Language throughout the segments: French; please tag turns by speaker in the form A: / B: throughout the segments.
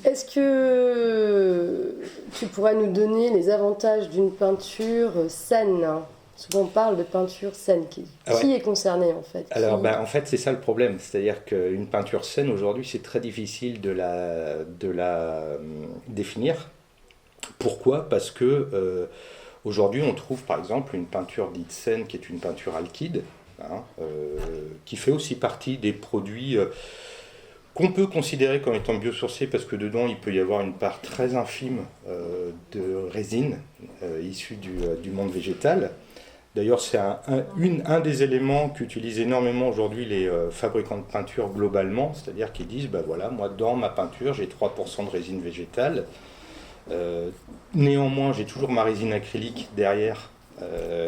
A: Est-ce que tu pourrais nous donner les avantages d'une peinture saine? Souvent on parle de peinture saine. Qui est concerné en fait?
B: Alors, en fait, c'est ça le problème. C'est-à-dire qu'une peinture saine, aujourd'hui, c'est très difficile de la définir. Pourquoi? Parce que aujourd'hui, on trouve par exemple une peinture dite saine qui est une peinture alkyd, hein, qui fait aussi partie des produits qu'on peut considérer comme étant biosourcés parce que dedans, il peut y avoir une part très infime de résine issue du monde végétal. D'ailleurs, c'est un des éléments qu'utilisent énormément aujourd'hui les fabricants de peinture globalement, c'est-à-dire qu'ils disent, ben voilà, moi dans ma peinture, j'ai 3% de résine végétale. Néanmoins, j'ai toujours ma résine acrylique derrière,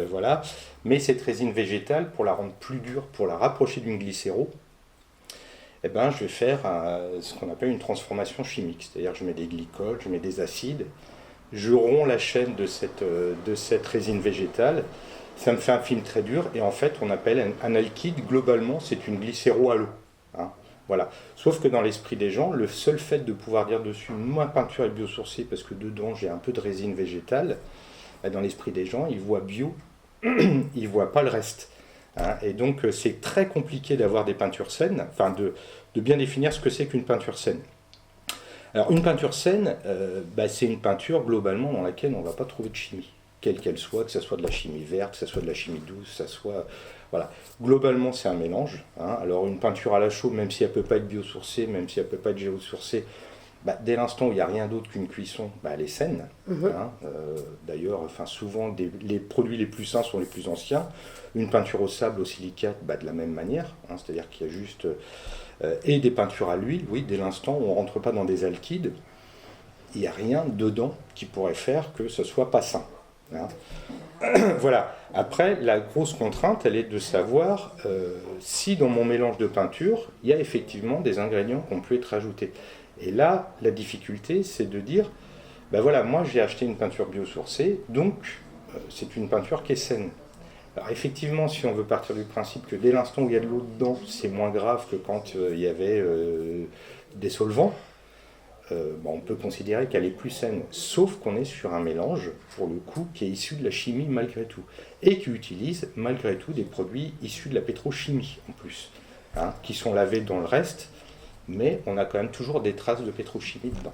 B: voilà. Mais cette résine végétale, pour la rendre plus dure, pour la rapprocher d'une glycéro, eh ben, je vais faire ce qu'on appelle une transformation chimique, c'est-à-dire je mets des glycols, je mets des acides, je romps la chaîne de cette résine végétale. Ça me fait un film très dur et en fait on appelle un alkyd, globalement c'est une glycéro à l'eau. Hein, voilà. Sauf que dans l'esprit des gens, le seul fait de pouvoir dire dessus ma peinture est biosourcée parce que dedans j'ai un peu de résine végétale, dans l'esprit des gens ils voient bio, ils voient pas le reste. Hein, et donc c'est très compliqué d'avoir des peintures saines, enfin de bien définir ce que c'est qu'une peinture saine. Alors une peinture saine, c'est une peinture globalement dans laquelle on ne va pas trouver de chimie, quelle qu'elle soit, que ce soit de la chimie verte, que ce soit de la chimie douce, que ce soit... Voilà. Globalement c'est un mélange. Hein. Alors une peinture à la chaux, même si elle ne peut pas être biosourcée, même si elle ne peut pas être géosourcée, dès l'instant où il n'y a rien d'autre qu'une cuisson, elle est saine. Hein. D'ailleurs, souvent les produits les plus sains sont les plus anciens. Une peinture au sable, au silicate, de la même manière. Hein. C'est-à-dire qu'il y a juste... et des peintures à l'huile, oui, dès l'instant où on ne rentre pas dans des alkydes, il n'y a rien dedans qui pourrait faire que ce soit pas sain. Hein. Voilà. Après, la grosse contrainte, elle est de savoir si dans mon mélange de peinture, il y a effectivement des ingrédients qui ont pu être ajoutés. Et là, la difficulté, c'est de dire, voilà, moi j'ai acheté une peinture biosourcée, donc c'est une peinture qui est saine. Alors effectivement, si on veut partir du principe que dès l'instant où il y a de l'eau dedans, c'est moins grave que quand il y avait des solvants, on peut considérer qu'elle est plus saine, sauf qu'on est sur un mélange, pour le coup, qui est issu de la chimie malgré tout, et qui utilise malgré tout des produits issus de la pétrochimie en plus, hein, qui sont lavés dans le reste, mais on a quand même toujours des traces de pétrochimie dedans.